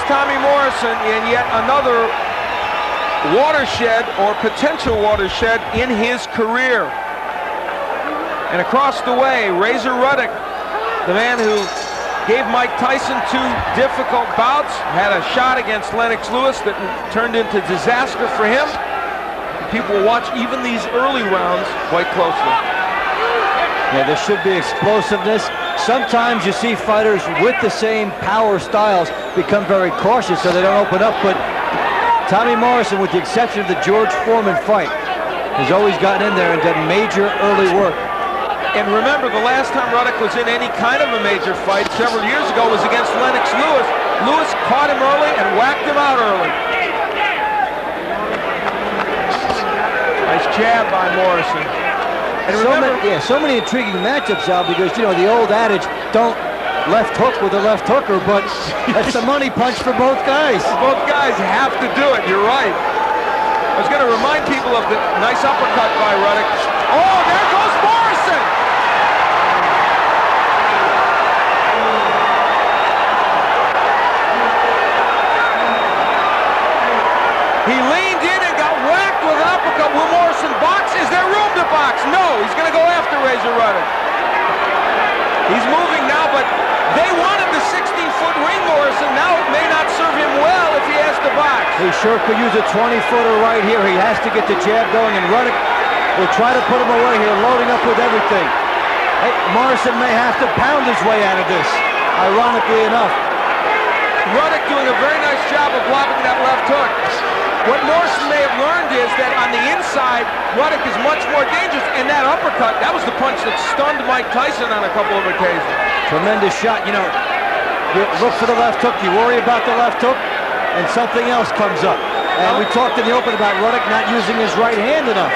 Tommy Morrison in yet another watershed or potential watershed in his career. And across the way, Razor Ruddock, the man who gave Mike Tyson 2 difficult bouts, had a shot against Lennox Lewis that turned into disaster for him. People will watch even these early rounds quite closely. Yeah, there should be explosiveness. Sometimes you see fighters with the same power styles become very cautious so they don't open up, but Tommy Morrison, with the exception of the George Foreman fight, has always gotten in there and done major early work. And remember, the last time Ruddock was in any kind of a major fight several years ago was against Lennox Lewis. Lewis caught him early and whacked him out early. Nice jab by Morrison. And remember, so many intriguing matchups, Al, because, you know, the old adage, don't left hook with a left hooker, but that's the money punch for both guys. Both guys have to do it, you're right. I was going to remind people of the nice uppercut by Ruddock. Oh, there goes Morrison! He leaned in and got whacked with an uppercut. Will Morrison box? Is there room to box? No, he's going to go after Razor Ruddock. He's moving now, but they wanted the 16-foot ring, Morrison. Now it may not serve him well if he has to box. He sure could use a 20-footer right here. He has to get the jab going, and Ruddock will try to put him away here, loading up with everything. Hey, Morrison may have to pound his way out of this, ironically enough. Ruddock doing a very nice job of blocking that left hook. What Morrison may have learned is that on the inside, Ruddock is much more dangerous, and that uppercut, that was the punch that stunned Mike Tyson on a couple of occasions. Tremendous shot. You know, you look for the left hook, you worry about the left hook, and something else comes up. And we talked in the open about Ruddock not using his right hand enough.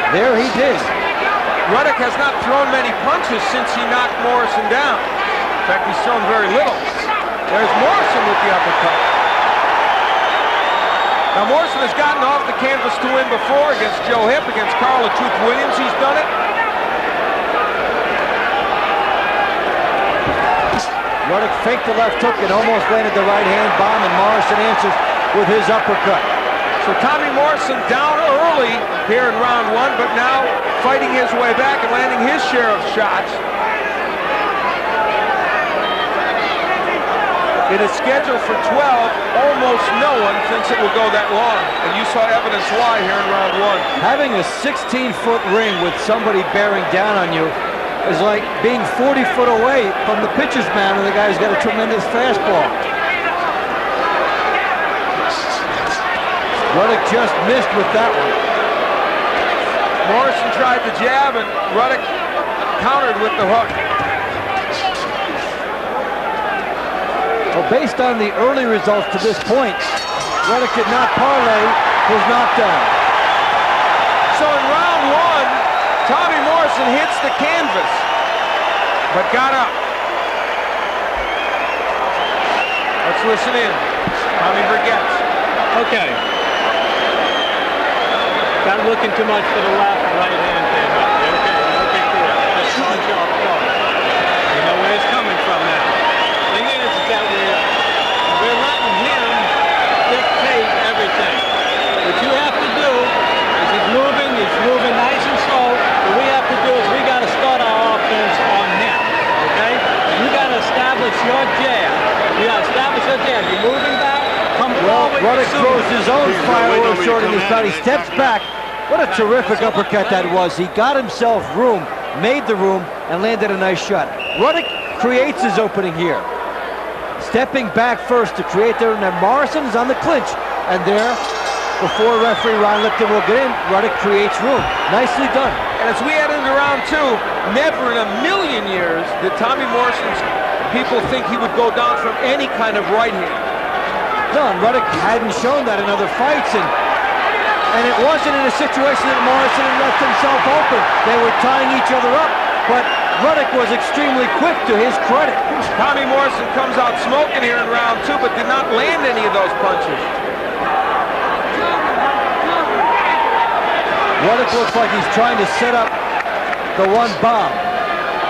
There he did. Ruddock has not thrown many punches since he knocked Morrison down. In fact, he's thrown very little. There's Morrison with the uppercut. Now, Morrison has gotten off the canvas to win before against Joe Hip, against Carl the Truth Williams. He's done it. Ruddock faked the left hook and almost landed the right hand bomb, and Morrison answers with his uppercut. So Tommy Morrison down early here in round 1, but now fighting his way back and landing his share of shots. It is scheduled for 12. Almost no one thinks it will go that long, and you saw evidence why here in round 1. Having a 16-foot ring with somebody bearing down on you is like being 40 foot away from the pitcher's mound, and the guy's got a tremendous fastball. Ruddock just missed with that one. Morrison tried the jab, and Ruddock countered with the hook. Well, based on the early results to this point, Ruddock did not parlay his knockdown. So in round 1, Tommy Morrison hits the canvas, but got up. Let's listen in. Tommy forgets. Okay. Not looking too much to the left, right hand came up. Okay, cool. Just charge you off guard. You know where it's coming from now. Thing is that we're letting him dictate everything. What you have to do is he's moving nice and slow. What we have to do is we got to start our offense on him, okay? You got to establish your jab. You got to establish your jab. You're moving back, come forward. Ruddock throws his own firework short in his body. He steps back. What a terrific uppercut that was. He got himself room, made the room, and landed a nice shot. Ruddock creates his opening here. Stepping back first to create there, and then Morrison is on the clinch. And there, before referee Ron Lipton will get in, Ruddock creates room. Nicely done. And as we head into round 2, never in a million years did Tommy Morrison's people think he would go down from any kind of right hand. No, and Ruddock hadn't shown that in other fights, and it wasn't in a situation that Morrison had left himself open. They were tying each other up, but Ruddock was extremely quick, to his credit. Tommy Morrison comes out smoking here in round 2, but did not land any of those punches. Ruddock looks like he's trying to set up the one bomb.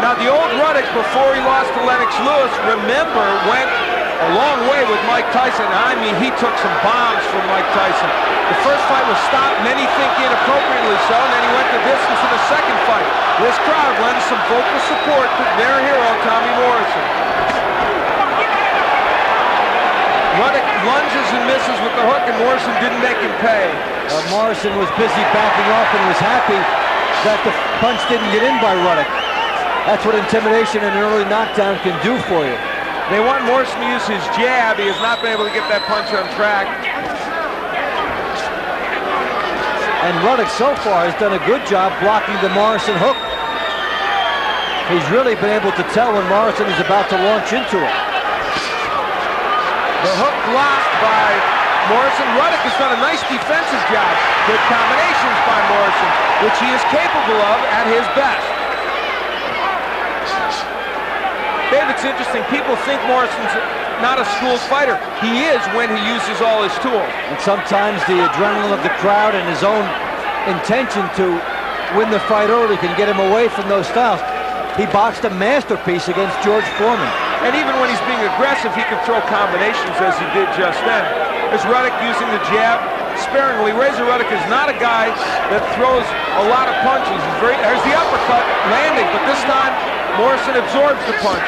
Now, the old Ruddock, before he lost to Lennox Lewis, remember, went a long way with Mike Tyson. I mean, he took some bombs from Mike Tyson. The first fight was stopped, many think inappropriately so, and then he went the distance in the second fight. This crowd lends some vocal support to their hero, Tommy Morrison. Ruddock lunges and misses with the hook, and Morrison didn't make him pay. Morrison was busy backing off and was happy that the punch didn't get in by Ruddock. That's what intimidation in an early knockdown can do for you. They want Morrison to use his jab. He has not been able to get that punch on track. And Ruddock so far has done a good job blocking the Morrison hook. He's really been able to tell when Morrison is about to launch into it. The hook blocked by Morrison. Ruddock has done a nice defensive job. Good combinations by Morrison, which he is capable of at his best. Dave, it's interesting. People think Morrison's not a school fighter. He is when he uses all his tools. And sometimes the adrenaline of the crowd and his own intention to win the fight early can get him away from those styles. He boxed a masterpiece against George Foreman. And even when he's being aggressive, he can throw combinations as he did just then. There's Ruddock using the jab sparingly. Razor Ruddock is not a guy that throws a lot of punches. There's the uppercut landing, but this time Morrison absorbs the punch.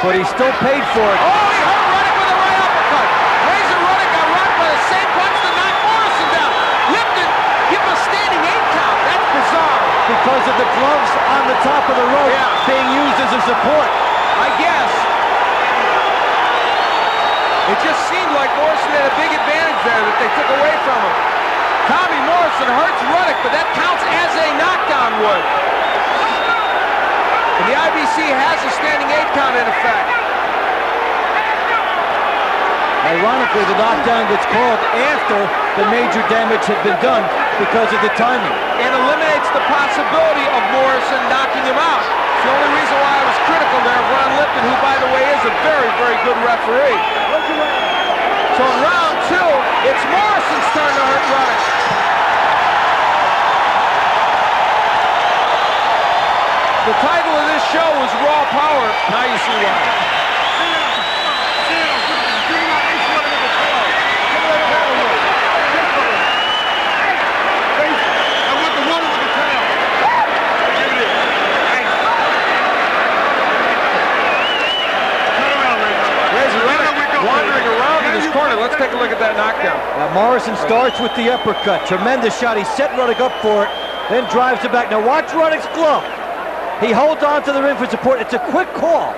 But he still paid for it. Oh, he hurt Ruddock with a right uppercut. Razor Ruddock got rocked by the same punch that knocked Morrison down. Lifted, give him a standing 8 count. That's bizarre. Because of the gloves on the top of the rope being used as a support. I guess. It just seemed like Morrison had a big advantage there that they took away from him. Tommy Morrison hurts Ruddock, but that counts as a knockdown would. And the IBC has a standing 8 count in effect. Ironically, the knockdown gets called after the major damage had been done because of the timing. And eliminates the possibility of Morrison knocking him out. It's the only reason why I was critical there of Ron Lipton, who, by the way, is a very, very good referee. So in round 2, it's Morrison's turn to hurt Ruddock. The title of this show was Raw Power. Now you see why. Wandering around in his corner. Let's take a look at that knockdown. Morrison starts with the uppercut. Tremendous shot. He set Ruddock up for it, then drives it back. Now watch Ruddock's glove. He holds on to the ring for support. It's a quick call.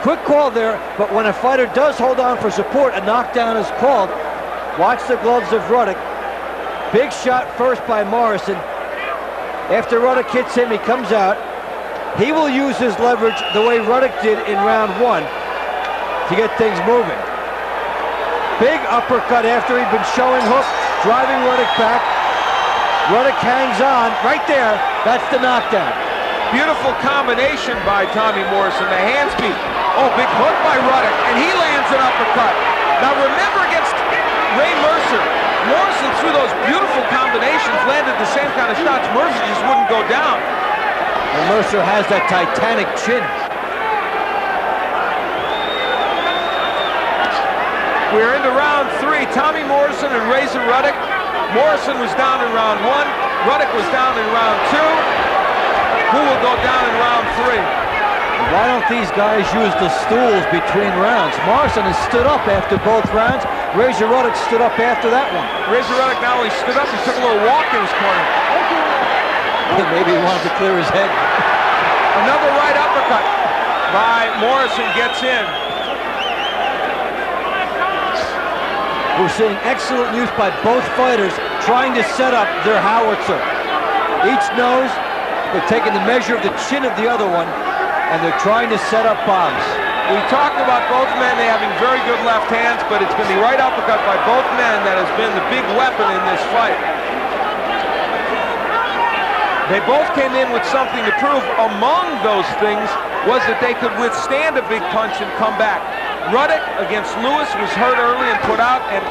Quick call there, but when a fighter does hold on for support, a knockdown is called. Watch the gloves of Ruddock. Big shot first by Morrison. After Ruddock hits him, he comes out. He will use his leverage the way Ruddock did in round 1 to get things moving. Big uppercut after he'd been showing hook, driving Ruddock back. Ruddock hangs on right there. That's the knockdown. Beautiful combination by Tommy Morrison. The hand speed. Oh, big hook by Ruddock, and he lands an uppercut. Now remember against Ray Mercer, Morrison threw those beautiful combinations, landed the same kind of shots. Mercer just wouldn't go down. And Mercer has that Titanic chin. We're into round 3. Tommy Morrison and Razor Ruddock. Morrison was down in round 1. Ruddock was down in round 2. Who will go down in round 3? Why don't these guys use the stools between rounds? Morrison has stood up after both rounds. Razor Ruddock stood up after that one. Razor Ruddock not only stood up, he took a little walk in his corner. Maybe he wanted to clear his head. Another right uppercut by Morrison gets in. We're seeing excellent use by both fighters trying to set up their howitzer. Each knows they're taking the measure of the chin of the other one, and they're trying to set up bombs. We talked about both men having very good left hands, but it's been the right uppercut by both men that has been the big weapon in this fight. They both came in with something to prove. Among those things was that they could withstand a big punch and come back. Ruddock against Lewis was hurt early and put out, and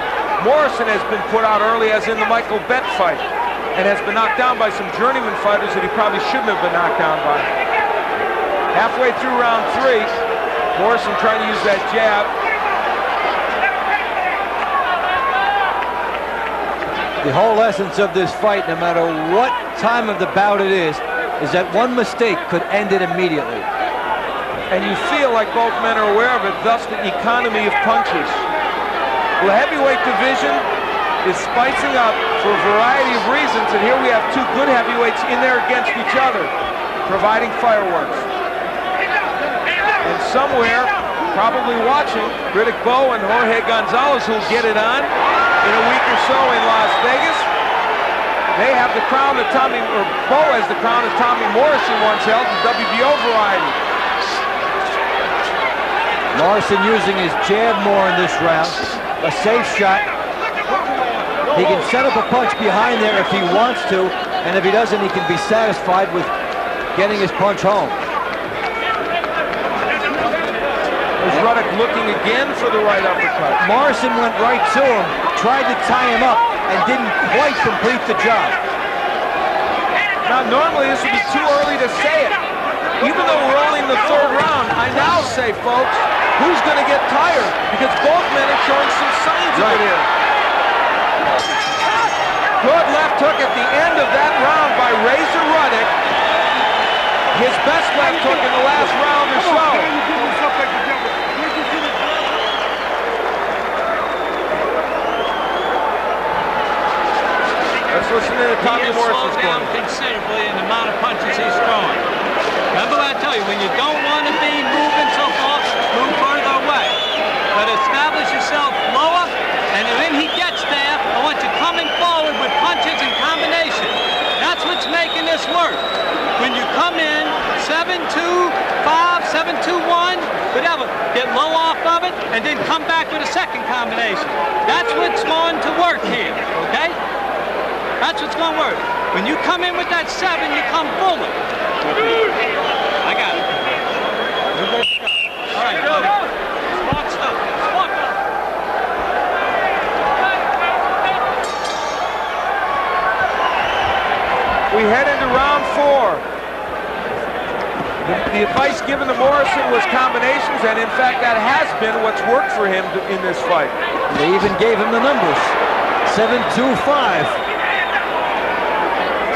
Morrison has been put out early, as in the Michael Bett fight, and has been knocked down by some journeyman fighters that he probably shouldn't have been knocked down by. Halfway through round 3, Morrison trying to use that jab. The whole essence of this fight, no matter what time of the bout it is that one mistake could end it immediately. And you feel like both men are aware of it, thus the economy of punches. The heavyweight division is spicing up for a variety of reasons, and here we have two good heavyweights in there against each other, providing fireworks. And somewhere, probably watching, Riddick Bowe and Jorge Gonzalez, who'll get it on in a week or so in Las Vegas. They have the crown that Bowe has the crown that Tommy Morrison once held, the WBO variety. Morrison using his jab more in this round. A safe shot. He can set up a punch behind there if he wants to, and if he doesn't, he can be satisfied with getting his punch home. There's Ruddock looking again for the right uppercut. Morrison went right to him, tried to tie him up, and didn't quite complete the job. Now, normally this would be too early to say it. Even though we're only in the third round, I now say, folks, who's going to get tired? Because both men are showing some signs of it here. Good left hook at the end of that round by Razor Ruddock. His best left hook in the last round or so. Let's listen to Tommy Morrison's down considerably in the amount of punches he's throwing. Remember what I tell you, when you don't want to be moving so far, move further away. But establish yourself lower, and when he gets there, I want you coming forward with punches and combination. That's what's making this work. When you come in 7-2, 5, 7-2, 1, whatever, get low off of it, and then come back with a second combination. That's what's going to work here, okay? That's what's going to work. When you come in with that 7, you come fuller. I got it. All right, go. Smart stuff. Smart. We head into round 4. The advice given to Morrison was combinations, and in fact that has been what's worked for him in this fight. They even gave him the numbers. 7-2-5.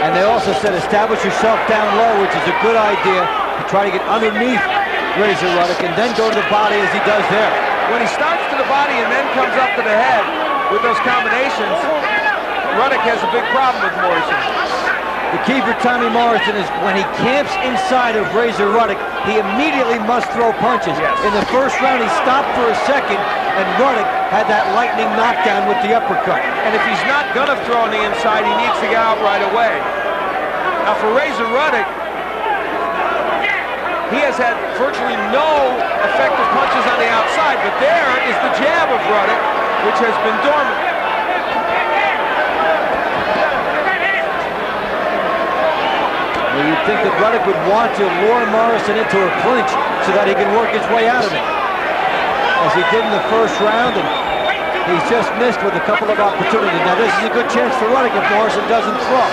And they also said establish yourself down low, which is a good idea, to try to get underneath Razor Ruddock and then go to the body as he does there. When he starts to the body and then comes up to the head with those combinations, Ruddock has a big problem with Morrison. The key for Tommy Morrison is when he camps inside of Razor Ruddock, he immediately must throw punches. Yes. In the first round, he stopped for a second, and Ruddock had that lightning knockdown with the uppercut. And if he's not going to throw on the inside, he needs to get out right away. Now for Razor Ruddock, he has had virtually no effective punches on the outside, but there is the jab of Ruddock, which has been dormant. Well, you'd think that Ruddock would want to lure Morrison into a clinch so that he can work his way out of it, as he did in the first round, and he's just missed with a couple of opportunities. Now this is a good chance for Ruddock if Morrison doesn't throw.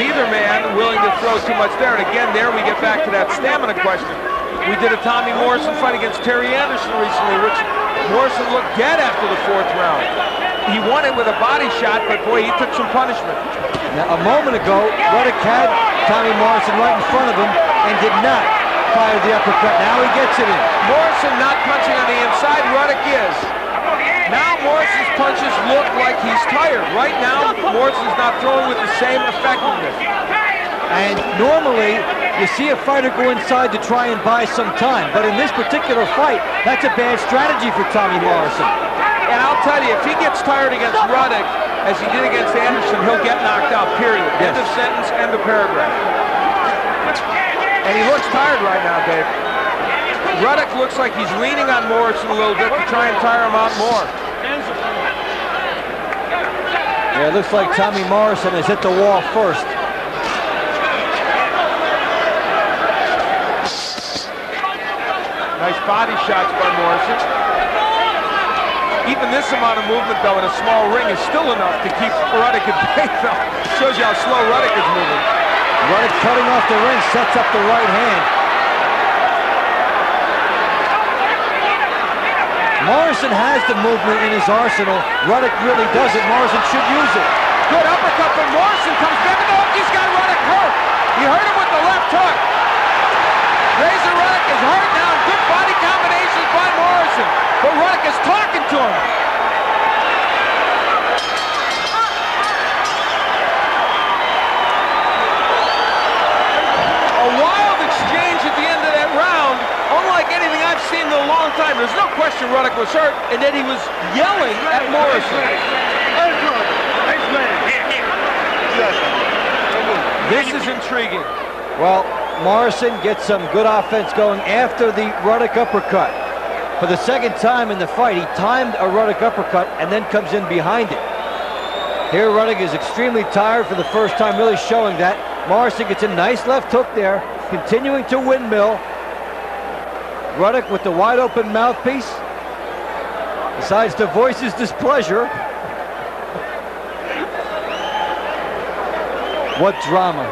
Neither man willing to throw too much there, and again there we get back to that stamina question. We did a Tommy Morrison fight against Terry Anderson recently, which Morrison looked dead after the 4th round. He won it with a body shot, but boy, he took some punishment. Now, a moment ago, Ruddock had Tommy Morrison right in front of him and did not fire the uppercut. Now he gets it in. Morrison not punching on the inside, Ruddock is. Now Morrison's punches look like he's tired. Right now, Morrison's not throwing with the same effectiveness. And normally, you see a fighter go inside to try and buy some time. But in this particular fight, that's a bad strategy for Tommy Morrison. And I'll tell you, if he gets tired against Ruddock, as he did against Anderson, he'll get knocked out, period. Yes. End of sentence, end of paragraph. And he looks tired right now, Dave. Ruddock looks like he's leaning on Morrison a little bit to try and tire him out more. Yeah, it looks like Tommy Morrison has hit the wall first. Nice body shots by Morrison. Even this amount of movement, though, in a small ring is still enough to keep Ruddock at bay, though. Shows you how slow Ruddock is moving. Ruddock cutting off the ring, sets up the right hand. Morrison has the movement in his arsenal. Ruddock really doesn't. Morrison should use it. Good uppercut from Morrison. Comes back in the hook. He's got Ruddock hurt. He hurt him with the left hook. Razor Ruddock is hurt now. Good body combinations by Morrison. But Ruddock is talking to him. A wild exchange at the end of that round. Unlike anything I've seen in a long time. There's no question Ruddock was hurt, and then he was yelling at Morrison. This is intriguing. Well, Morrison gets some good offense going after the Ruddock uppercut. For the second time in the fight, he timed a Ruddock uppercut and then comes in behind it. Here, Ruddock is extremely tired for the first time, really showing that. Morrison gets a nice left hook there, continuing to windmill. Ruddock with the wide open mouthpiece decides to voice his displeasure. What drama.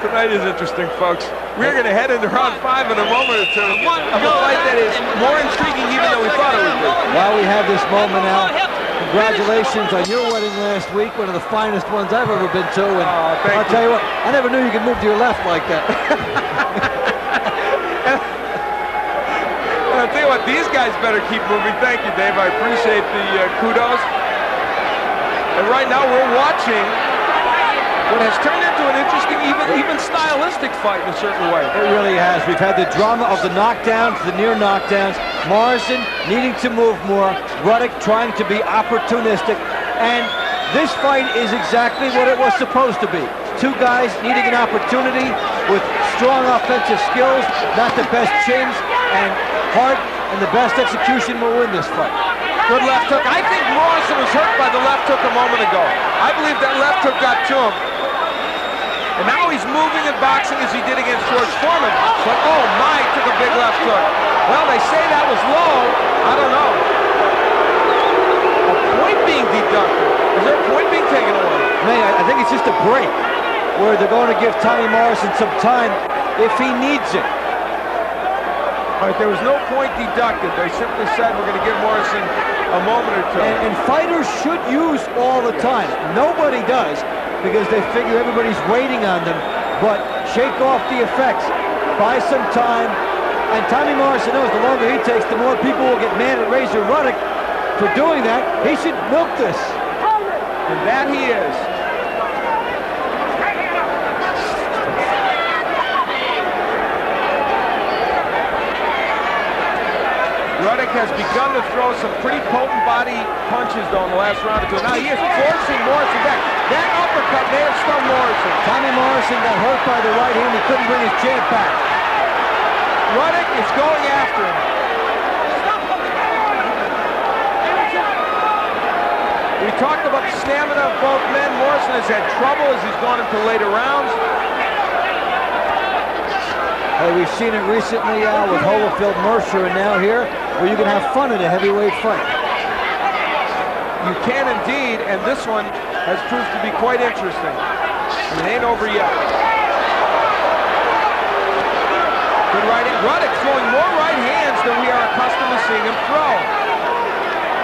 Tonight is interesting, folks. We're going to head into round 5 in a moment or two. A fight that is more intriguing even than we thought it would be. While we have this moment now, congratulations on your wedding last week, one of the finest ones I've ever been to. And I'll tell you what, I never knew you could move to your left like that. I'll tell you what, these guys better keep moving. Thank you, Dave. I appreciate the kudos. And right now we're watching what has turned into an interesting, even stylistic fight in a certain way. It really has. We've had the drama of the knockdowns, the near knockdowns. Morrison needing to move more. Ruddock trying to be opportunistic. And this fight is exactly what it was supposed to be. Two guys needing an opportunity with strong offensive skills, not the best chins, and heart and the best execution will win this fight. Good left hook. I think Morrison was hurt by the left hook a moment ago. I believe that left hook got to him. And now he's moving in boxing as he did against George Foreman. But oh my, took a big left hook. Well, they say that was low. I don't know. A point being deducted. Is there a point being taken away? Man, I think it's just a break where they're going to give Tommy Morrison some time if he needs it. All right, there was no point deducted. They simply said we're going to give Morrison a moment or two. And fighters should use all the time. Nobody does, because they figure everybody's waiting on them. But shake off the effects, buy some time, and Tommy Morrison knows the longer he takes, the more people will get mad at Razor Ruddock for doing that. He should milk this. And that he is. Ruddock has begun to throw some pretty potent body punches, though, in the last round or two. Now he is forcing Morrison back. That uppercut may have stunned Morrison. Tommy Morrison got hurt by the right hand. He couldn't bring his jab back. Ruddock is going after him. We talked about the stamina of both men. Morrison has had trouble as he's gone into later rounds. Hey, we've seen it recently with Holyfield, Mercer, and now here, where you can have fun in a heavyweight fight. You can indeed, and this one has proved to be quite interesting. And it ain't over yet. Good right hand. Ruddock throwing more right hands than we are accustomed to seeing him throw.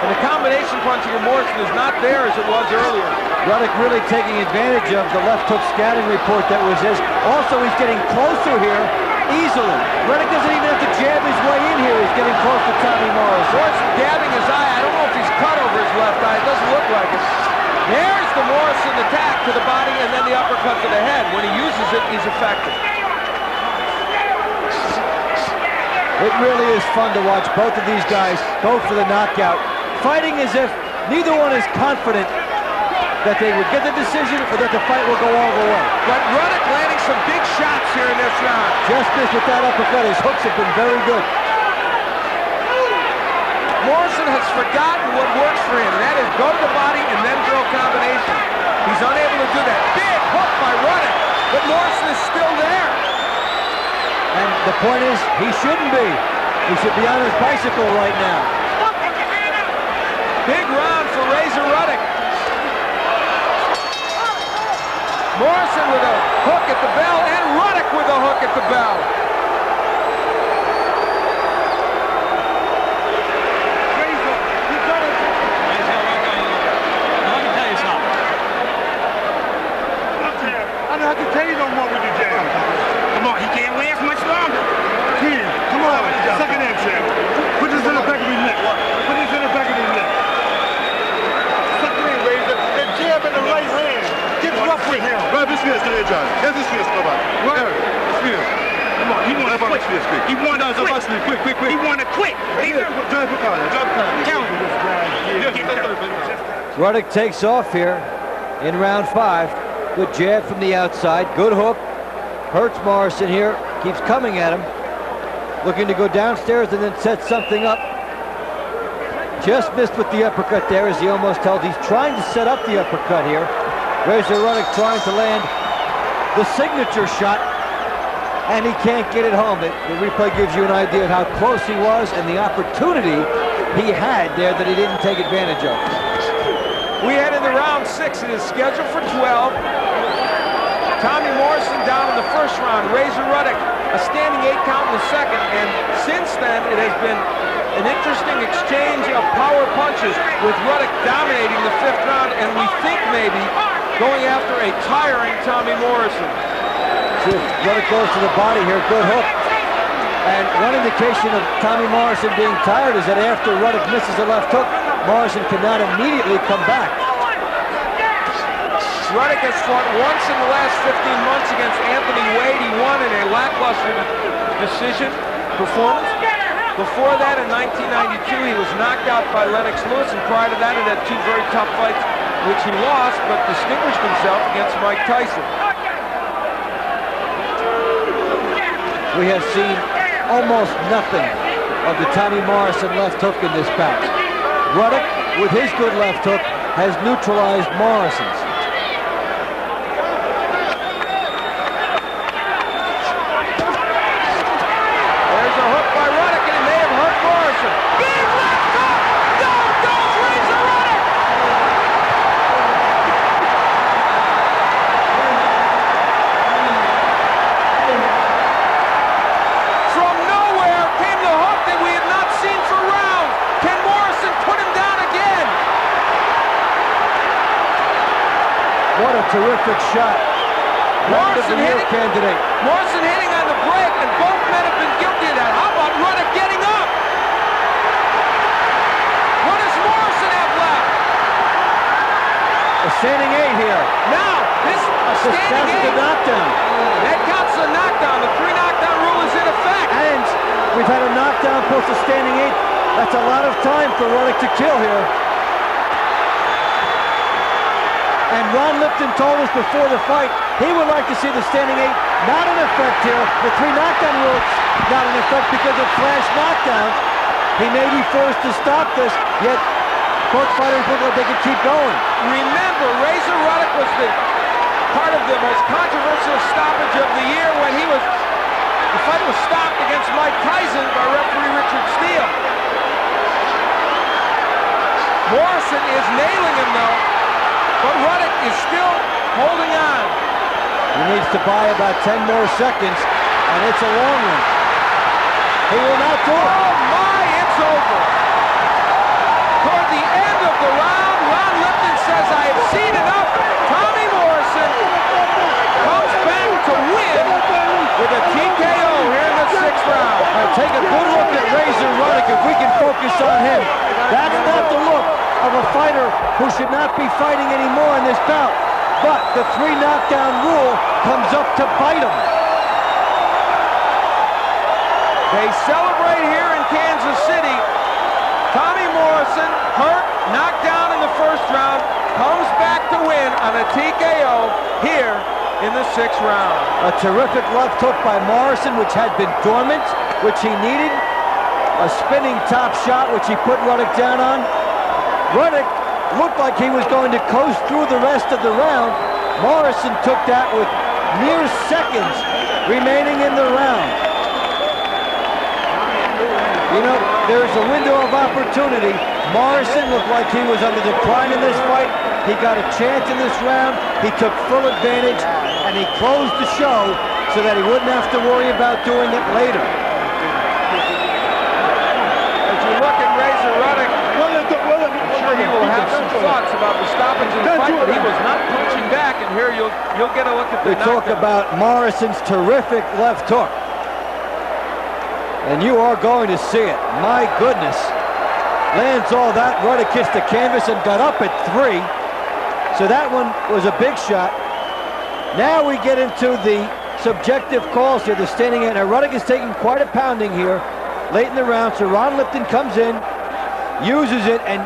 And the combination punching of Morrison is not there as it was earlier. Ruddock really taking advantage of the left hook scouting report that was his. Also, he's getting closer here easily. Ruddock doesn't even have to jab his way in here. He's getting close to Tommy Morrison. Morrison dabbing his eye. I don't know if he's cut over his left eye. It doesn't look like it. There's the Morrison attack to the body and then the uppercut to the head. When he uses it, he's effective. It really is fun to watch both of these guys go for the knockout, fighting as if neither one is confident that they would get the decision or that the fight will go all the way. But Ruddock landing some big shots here in this round. Just as with that uppercut, his hooks have been very good. Morrison has forgotten what works for him, and that is go to the body and then throw combination. He's unable to do that. Big hook by Ruddock, but Morrison is still there. And the point is, he shouldn't be. He should be on his bicycle right now. Big round for Razor Ruddock. Morrison with a hook at the bell, and Ruddock with a hook at the bell. John. Here's his face, come on. Here, his face. Come on, he wants to quit. He wants to quit. Quick. He wants to quit. Ruddock takes off here in round 5. Good jab from the outside. Good hook. Hurts Morrison here. Keeps coming at him. Looking to go downstairs and then set something up. Just missed with the uppercut there as he almost held. He's trying to set up the uppercut here. Razor Ruddock trying to land the signature shot, and he can't get it home. The replay gives you an idea of how close he was and the opportunity he had there that he didn't take advantage of. We head into round 6. It is scheduled for 12. Tommy Morrison down in the first round. Razor Ruddock a standing 8 count in the second. And since then, it has been an interesting exchange of power punches with Ruddock dominating the 5th round, and we think maybe going after a tiring Tommy Morrison. See if Ruddock goes to the body here. Good hook. And one indication of Tommy Morrison being tired is that after Ruddock misses a left hook, Morrison cannot immediately come back. Ruddock has fought once in the last 15 months against Anthony Wade. He won in a lackluster decision performance. Before that, in 1992, he was knocked out by Lennox Lewis, and prior to that, he had 2 very tough fights, which he lost, but distinguished himself against Mike Tyson. We have seen almost nothing of the Tommy Morrison left hook in this bout. Ruddock, with his good left hook, has neutralized Morrison's. There's a hook by Ruddock, and he may have hurt Morrison. Big left hook! Down goes Razor Ruddock! From nowhere came the hook that we had not seen for rounds. Can Morrison put him down again? What a terrific shot. Morrison hitting, candidate. Morrison hitting on the break, and both men have been guilty of that. How about Ruddock getting up? What does Morrison have left? A standing 8 here. Now, this standing 8. The knockdown. That counts a knockdown. The 3 knockdown rule is in effect. And we've had a knockdown plus a standing 8. That's a lot of time for Ruddock to kill here. And Ron Lipton told us before the fight he would like to see the standing 8 not in effect here. The 3 knockdown rule not in effect because of flash knockdowns. He may be forced to stop this, yet both fighters look like they could keep going. Remember, Razor Ruddock was the part of the most controversial stoppage of the year when the fight was stopped against Mike Tyson by referee Richard Steele. Morrison is nailing him though, but Ruddock is still holding on. He needs to buy about 10 more seconds, and it's a long one. He will not do it. Oh my, it's over. Toward the end of the round, Ron Lipton says, I have seen enough. Tommy Morrison comes back to win with a TKO here in the 6th round. Now take a good look at Razor Ruddock if we can focus on him. That's not the look of a fighter who should not be fighting anymore in this bout. But the 3 knockdown rule comes up to bite him. They celebrate here in Kansas City. Tommy Morrison, hurt, knocked down in the 1st round, comes back to win on a TKO here in the 6th round. A terrific left hook by Morrison, which had been dormant, which he needed. A spinning top shot, which he put Ruddock down on. Ruddock looked like he was going to coast through the rest of the round. Morrison took that with mere seconds remaining in the round. You know, there's a window of opportunity. Morrison looked like he was on the decline in this fight. He got a chance in this round. He took full advantage, and he closed the show so that he wouldn't have to worry about doing it later. As you look at Razor Ruddock, I'm sure he will have some thoughts about the stoppage in the fight, but he was not punching back, and here you'll get a look at the knockdown. We talk about Morrison's terrific left hook. And you are going to see it. My goodness. Lands all that. Ruddock kissed the canvas and got up at 3. So that one was a big shot. Now we get into the subjective calls here. The standing eight. Now Ruddock is taking quite a pounding here late in the round. So Ron Lipton comes in, uses it, and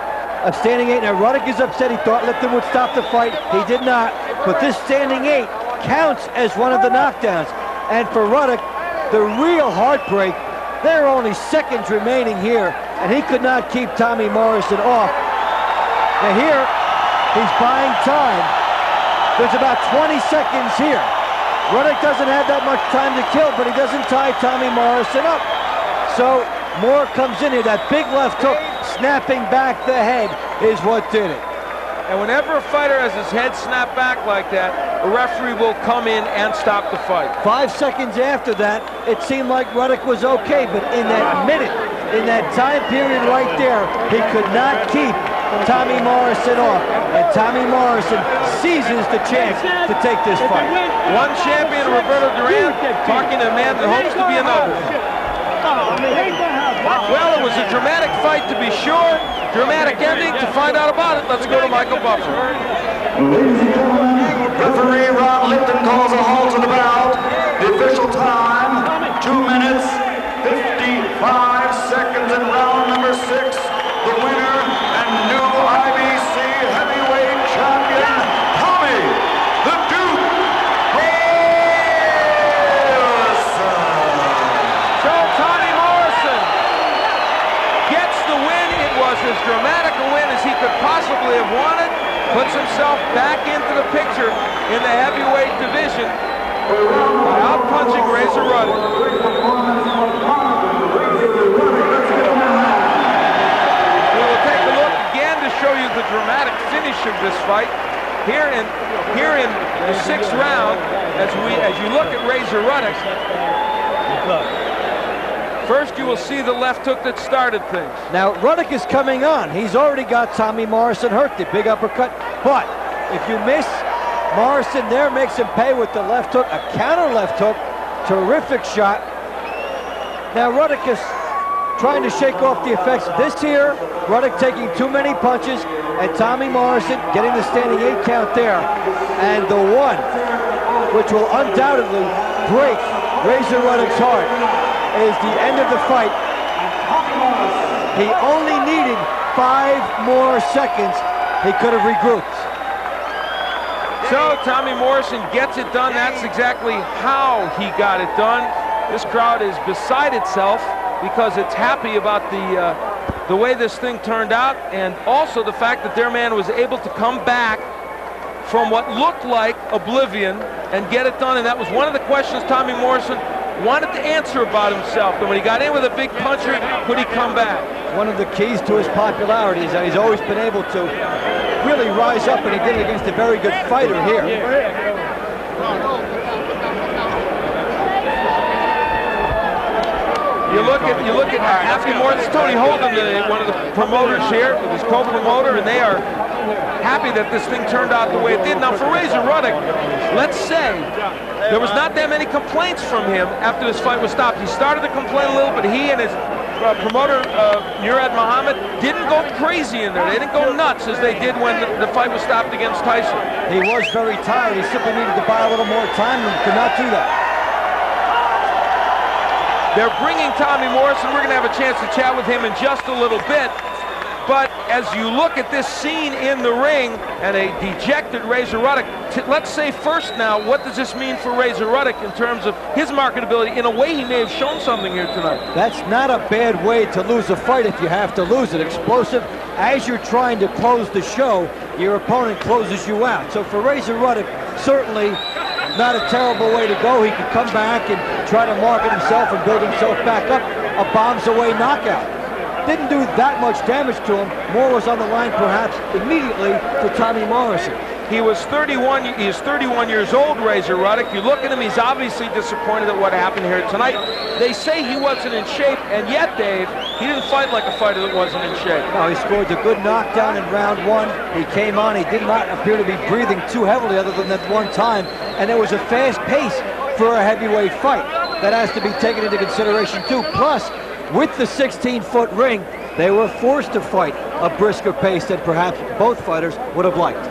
a standing eight. Now Ruddock is upset. He thought Lipton would stop the fight. He did not. But this standing eight counts as one of the knockdowns. And for Ruddock, the real heartbreak, there are only seconds remaining here, and he could not keep Tommy Morrison off. Now here, he's buying time. There's about 20 seconds here. Ruddock doesn't have that much time to kill, but he doesn't tie Tommy Morrison up. So Moore comes in here. That big left hook, snapping back the head, is what did it. And whenever a fighter has his head snapped back like that, a referee will come in and stop the fight. 5 seconds after that, it seemed like Ruddock was okay, but in that minute, in that time period right there, he could not keep Tommy Morrison off. And Tommy Morrison seizes the chance to take this fight. One champion, Roberto Duran, talking to a man that hopes to be another. Well, it was a dramatic fight to be sure. Dramatic ending. To find out about it, let's go to Michael Buffer. Referee Ron Lipton calls a halt to the bout. The official time, 2 minutes, 55 seconds in round number 6. The winner and new IBC heavyweight champion, Tommy the Duke Morrison. So Tommy Morrison gets the win. It was as dramatic a win as he could possibly have wanted. Puts himself back into the picture in the heavyweight division by out-punching Razor Ruddock. We will take a look again to show you the dramatic finish of this fight. Here in the 6th round, as you look at Razor Ruddock, first you will see the left hook that started things. Now Ruddock is coming on. He's already got Tommy Morrison hurt, the big uppercut. But if you miss, Morrison there makes him pay with the left hook, a counter left hook. Terrific shot. Now Ruddock is trying to shake off the effects of this here. Ruddock taking too many punches, and Tommy Morrison getting the standing 8 count there. And the one which will undoubtedly break Razor Ruddock's heart is the end of the fight. He only needed 5 more seconds. He could have regrouped. So Tommy Morrison gets it done. That's exactly how he got it done. This crowd is beside itself because it's happy about the way this thing turned out, and also the fact that their man was able to come back from what looked like oblivion and get it done. And that was one of the questions Tommy Morrison wanted to answer about himself. And when he got in with a big puncher, could he come back? One of the keys to his popularity is that he's always been able to really rise up, and he did it against a very good fighter here. You look at Anthony Morrison, Tony Holden, one of the promoters here, with his co-promoter, and they are happy that this thing turned out the way it did. Now for Razor Ruddock, let's say there was not that many complaints from him after this fight was stopped. He started to complain a little, but he and his promoter, Murad Muhammad, didn't go crazy in there. They didn't go nuts as they did when the fight was stopped against Tyson. He was very tired. He simply needed to buy a little more time and could not do that. They're bringing Tommy Morrison. We're going to have a chance to chat with him in just a little bit. But as you look at this scene in the ring and a dejected Razor Ruddock, let's say first now, what does this mean for Razor Ruddock in terms of his marketability? In a way, he may have shown something here tonight. That's not a bad way to lose a fight if you have to lose it. Explosive. As you're trying to close the show, your opponent closes you out. So for Razor Ruddock, certainly not a terrible way to go. He could come back and try to market himself and build himself back up. A bombs-away knockout. Didn't do that much damage to him. More was on the line, perhaps, immediately for Tommy Morrison. He is 31 years old, Razor Ruddock. You look at him, he's obviously disappointed at what happened here tonight. They say he wasn't in shape, and yet, Dave, he didn't fight like a fighter that wasn't in shape. No, he scored a good knockdown in round 1. He came on, he did not appear to be breathing too heavily other than that one time, and there was a fast pace for a heavyweight fight. That has to be taken into consideration too. Plus, with the 16-foot ring, they were forced to fight a brisker pace than perhaps both fighters would have liked.